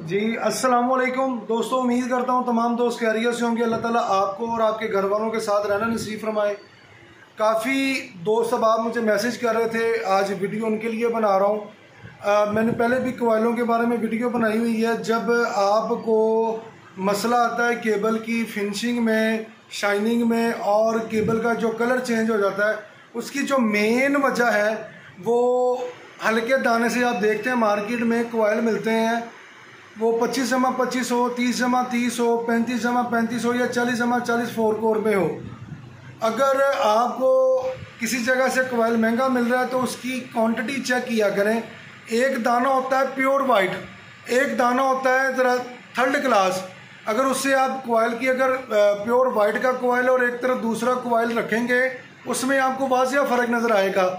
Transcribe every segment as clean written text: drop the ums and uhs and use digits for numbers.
जी अस्सलाम वालेकुम दोस्तों, उम्मीद करता हूँ तमाम दोस्त खैरियत से होंगे। अल्लाह ताला आपको और आपके घर वालों के साथ रहना नसीब फरमाए। काफ़ी दोस्त अब आप मुझे मैसेज कर रहे थे, आज वीडियो उनके लिए बना रहा हूँ। मैंने पहले भी कोयलों के बारे में वीडियो बनाई हुई है। जब आपको मसला आता है केबल की फिनिशिंग में, शाइनिंग में और केबल का जो कलर चेंज हो जाता है, उसकी जो मेन वजह है वो हल्के दाने से आप देखते हैं मार्केट में कोयल मिलते हैं, वो 25 हो, 30 हो, 35 हो या 40 4 कोर में हो। अगर आपको किसी जगह से कोयल महंगा मिल रहा है तो उसकी क्वांटिटी चेक किया करें। एक दाना होता है प्योर वाइट, एक दाना होता है ज़रा थर्ड क्लास। अगर उससे आप कोयल की अगर प्योर वाइट का कोयल और एक तरफ दूसरा कोयल रखेंगे, उसमें आपको वाज़िया फ़र्क नज़र आएगा।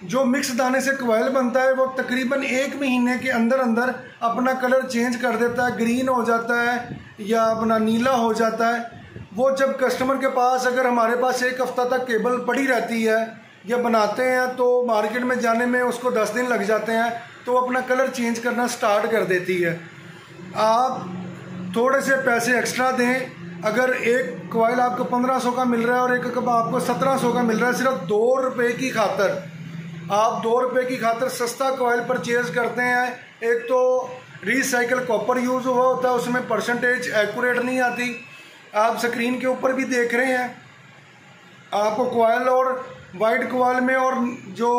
जो मिक्स दाने से कोयल बनता है वो तकरीबन 1 महीने के अंदर अंदर अपना कलर चेंज कर देता है, ग्रीन हो जाता है या अपना नीला हो जाता है। वो जब कस्टमर के पास, अगर हमारे पास 1 हफ्ता तक केबल पड़ी रहती है या बनाते हैं तो मार्केट में जाने में उसको 10 दिन लग जाते हैं, तो अपना कलर चेंज करना स्टार्ट कर देती है। आप थोड़े से पैसे एक्स्ट्रा दें। अगर एक कोयल आपको 1500 का मिल रहा है और एक आपको 1700 का मिल रहा है, सिर्फ 2 रुपये की खातर आप 2 रुपये की खातर सस्ता कोयल परचेज करते हैं। एक तो रिसाइकल कॉपर यूज़ हुआ होता है, उसमें परसेंटेज एक्यूरेट नहीं आती। आप स्क्रीन के ऊपर भी देख रहे हैं, आपको कोयल और वाइट कोयल में और जो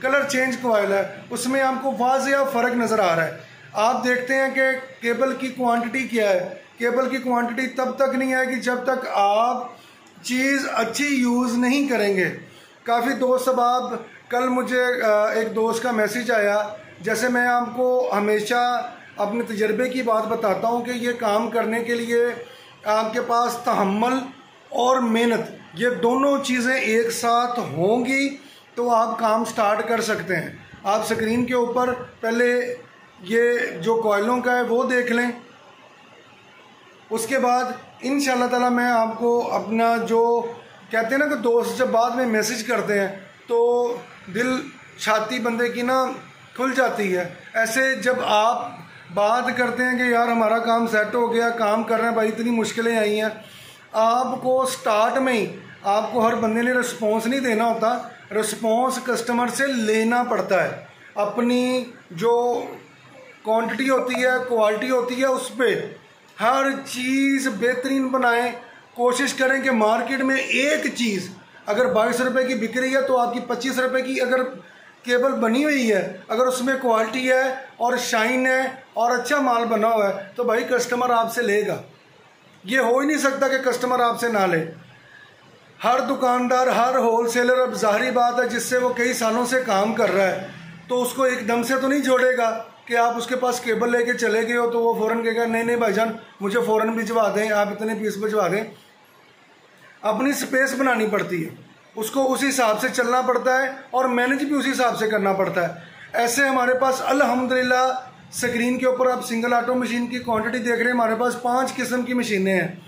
कलर चेंज कोयल है उसमें आपको वाज़िया फ़र्क नज़र आ रहा है। आप देखते हैं कि केबल की क्वांटिटी क्या है। केबल की क्वांटिटी तब तक नहीं आएगी जब तक आप चीज़ अच्छी यूज़ नहीं करेंगे। काफ़ी दोस्त अब आप, कल मुझे एक दोस्त का मैसेज आया, जैसे मैं आपको हमेशा अपने तजर्बे की बात बताता हूँ कि ये काम करने के लिए आपके पास तहम्मुल और मेहनत, ये दोनों चीज़ें एक साथ होंगी तो आप काम स्टार्ट कर सकते हैं। आप स्क्रीन के ऊपर पहले ये जो कोयलों का है वो देख लें, उसके बाद इंशाअल्लाह ताला मैं आपको अपना जो कहते हैं ना कि दोस्त जब बाद में मैसेज करते हैं तो दिल छाती बंदे की ना खुल जाती है। ऐसे जब आप बात करते हैं कि यार हमारा काम सेट हो गया, काम कर रहे हैं भाई, इतनी मुश्किलें आई हैं, आपको स्टार्ट में ही आपको हर बंदे ने रिस्पॉन्स नहीं देना होता, रिस्पॉन्स कस्टमर से लेना पड़ता है। अपनी जो क्वांटिटी होती है, क्वालिटी होती है, उस पर हर चीज़ बेहतरीन बनाएं। कोशिश करें कि मार्केट में एक चीज़ अगर 22 रुपये की बिक रही है तो आपकी 25 रुपये की अगर केबल बनी हुई है, अगर उसमें क्वालिटी है और शाइन है और अच्छा माल बना हुआ है तो भाई कस्टमर आपसे लेगा। ये हो ही नहीं सकता कि कस्टमर आपसे ना ले। हर दुकानदार, हर होलसेलर, अब ज़ाहिरी बात है जिससे वो कई सालों से काम कर रहा है तो उसको एकदम से तो नहीं छोड़ेगा कि आप उसके पास केबल लेके चले गए हो तो वो फ़ौरन कहेगा नहीं नहीं भाईजान मुझे फ़ौरन भिजवा दें, आप इतने पीस भिजवा दें। अपनी स्पेस बनानी पड़ती है, उसको उसी हिसाब से चलना पड़ता है और मैनेज भी उसी हिसाब से करना पड़ता है। ऐसे हमारे पास अल्हम्दुलिल्लाह स्क्रीन के ऊपर आप सिंगल ऑटो मशीन की क्वांटिटी देख रहे हैं, हमारे पास 5 किस्म की मशीनें हैं।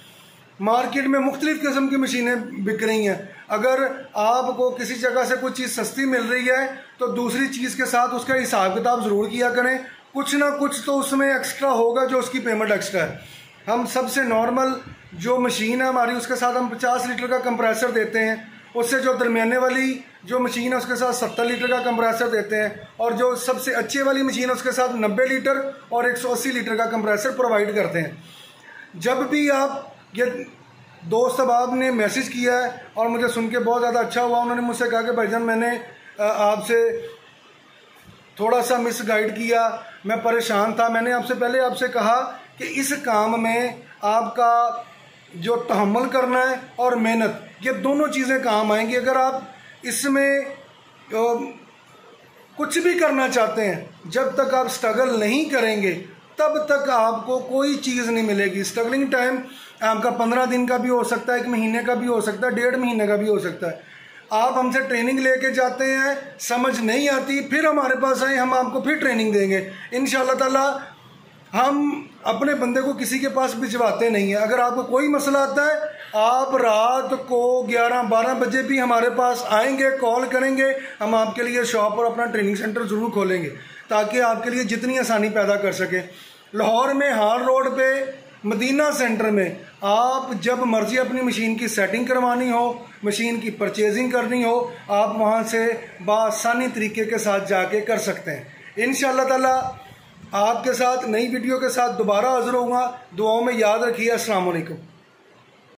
मार्केट में मुख्तलिफ़ किस्म की मशीनें बिक रही हैं। अगर आपको किसी जगह से कोई चीज़ सस्ती मिल रही है तो दूसरी चीज़ के साथ उसका हिसाब किताब ज़रूर किया करें, कुछ ना कुछ तो उसमें एक्स्ट्रा होगा जो उसकी पेमेंट एक्स्ट्रा है। हम सबसे नॉर्मल जो मशीन है हमारी, उसके साथ हम 50 लीटर का कंप्रेसर देते हैं, उससे जो दरमियाने वाली जो मशीन है उसके साथ 70 लीटर का कंप्रेसर देते हैं और जो सबसे अच्छी वाली मशीन है उसके साथ 90 लीटर और 180 लीटर का कंप्रेसर प्रोवाइड करते हैं। जब भी आप, ये दोस्त अहबाब ने मैसेज किया है और मुझे सुन के बहुत ज़्यादा अच्छा हुआ, उन्होंने मुझसे कहा कि भाईजान मैंने आपसे थोड़ा सा मिस गाइड किया, मैं परेशान था, मैंने आपसे पहले आपसे कहा कि इस काम में आपका जो तहम्मुल करना है और मेहनत, ये दोनों चीज़ें काम आएंगी। अगर आप इसमें कुछ भी करना चाहते हैं, जब तक आप स्ट्रगल नहीं करेंगे तब तक आपको कोई चीज़ नहीं मिलेगी। स्ट्रगलिंग टाइम आपका 15 दिन का भी हो सकता है, 1 महीने का भी हो सकता है, 1.5 महीने का भी हो सकता है। आप हमसे ट्रेनिंग लेके जाते हैं, समझ नहीं आती, फिर हमारे पास आए, हम आपको फिर ट्रेनिंग देंगे इंशाअल्लाह ताला। हम अपने बंदे को किसी के पास भिजवाते नहीं है। अगर आपको कोई मसला आता है आप रात को 11-12 बजे भी हमारे पास आएंगे, कॉल करेंगे, हम आपके लिए शॉप और अपना ट्रेनिंग सेंटर ज़रूर खोलेंगे ताकि आपके लिए जितनी आसानी पैदा कर सकें। लाहौर में हाल रोड पे मदीना सेंटर में आप जब मर्जी अपनी मशीन की सेटिंग करवानी हो, मशीन की परचेजिंग करनी हो, आप वहाँ से बआसानी तरीके के साथ जाके कर सकते हैं। इंशाअल्लाह ताला आपके साथ नई वीडियो के साथ दोबारा हाजिर होऊंगा। दुआओं में याद रखिए। अस्सलाम वालेकुम।